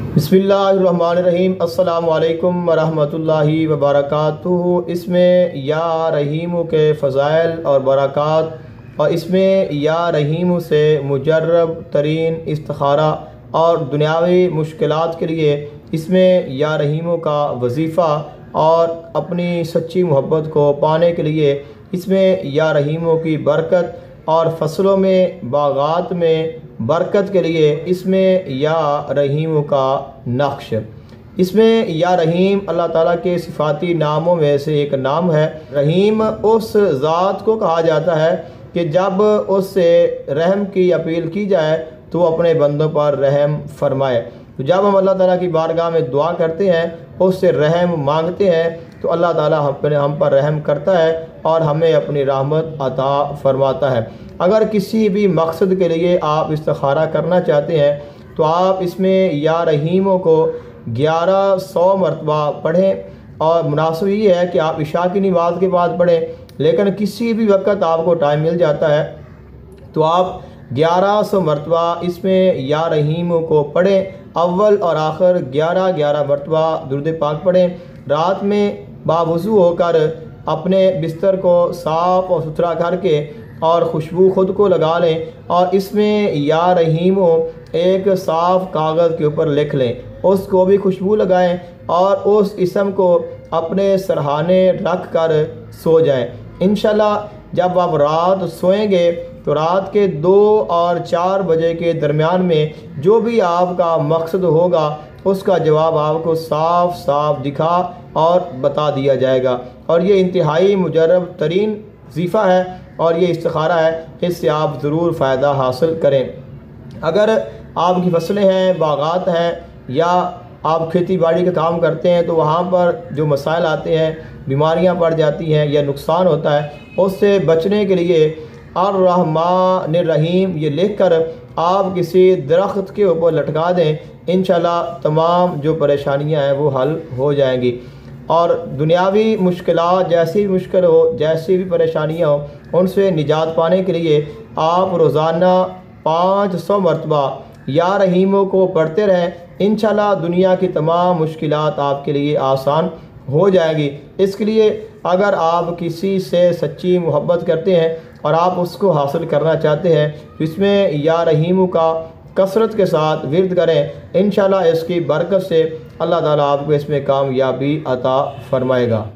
बिस्मिल्लाहिर्रहमानिर्रहीम। अस्सलामु अलैकुम वरहमतुल्लाहि वबरकातुहू। इसमें या रहीम के फ़ज़ाइल और बरक़ात और इसमें या रहीम से मुजर्रब तरीन इस्तिखारा और दुनियावी मुश्किलात के लिए इसमें या रहीम का वजीफ़ा और अपनी सच्ची मोहब्बत को पाने के लिए इसमें या रहीम की बरकत और फसलों में बागात में बरकत के लिए इसमें या रहीम का नक्श। इसमें या रहीम अल्लाह ताला के सिफाती नामों में से एक नाम है। रहीम उस ज़ात को कहा जाता है कि जब उससे रहम की अपील की जाए तो अपने बंदों पर रहम फरमाए। तो जब हम अल्लाह ताला की बारगाह में दुआ करते हैं, उससे रहम मांगते हैं, तो अल्लाह ताला हम पर रहम करता है और हमें अपनी रहमत अता फरमाता है। अगर किसी भी मकसद के लिए आप इस्तिखारा करना चाहते हैं तो आप इसमें या रहीमों को 1100 मरतबा पढ़ें और मुनासिब ये है कि आप इशा की नमाज के बाद पढ़ें, लेकिन किसी भी वक्त आपको टाइम मिल जाता है तो आप 1100 मरतबा इसमें या रहीम को पढ़ें। अव्वल और आखिर 11-11 मरतबा दुरूद पाक पढ़ें। रात में बावुज़ू होकर अपने बिस्तर को साफ़ और सुथरा करके और खुशबू ख़ुद को लगा लें और इसमें या रहीम एक साफ़ कागज़ के ऊपर लिख लें, उसको भी खुशबू लगाएं और उस इसम को अपने सरहाने रख कर सो जाएं। इंशाल्लाह जब आप रात सोएंगे तो रात के 2 और 4 बजे के दरमियान में जो भी आपका मकसद होगा उसका जवाब आपको साफ साफ दिखा और बता दिया जाएगा। और ये इंतहाई मुजर्रब तरीन वजीफ़ा है और ये इस्तिखारा है, इससे आप ज़रूर फ़ायदा हासिल करें। अगर आपकी फसलें हैं, बागात हैं या आप खेती बाड़ी का काम करते हैं तो वहाँ पर जो मसाइल आते हैं, बीमारियाँ पड़ जाती हैं या नुकसान होता है, उससे बचने के लिए अर्रहमानिर्रहीम ये लिख कर आप किसी दरख्त के ऊपर लटका दें। इंशाल्लाह तमाम जो परेशानियां हैं वो हल हो जाएंगी और दुनियावी मुश्किलात जैसी भी मुश्किल हो, जैसी भी परेशानियां हो, उनसे निजात पाने के लिए आप रोज़ाना 500 मरतबा या रहीमों को पढ़ते रहें। इंशाल्लाह दुनिया की तमाम मुश्किलात आपके लिए आसान हो जाएगी। इसके लिए अगर आप किसी से सच्ची मोहब्बत करते हैं और आप उसको हासिल करना चाहते हैं तो इसमें या रहीम का कसरत के साथ विर्द करें। इंशाल्लाह इसकी बरकत से अल्लाह ताला आपको इसमें कामयाबी अता फरमाएगा।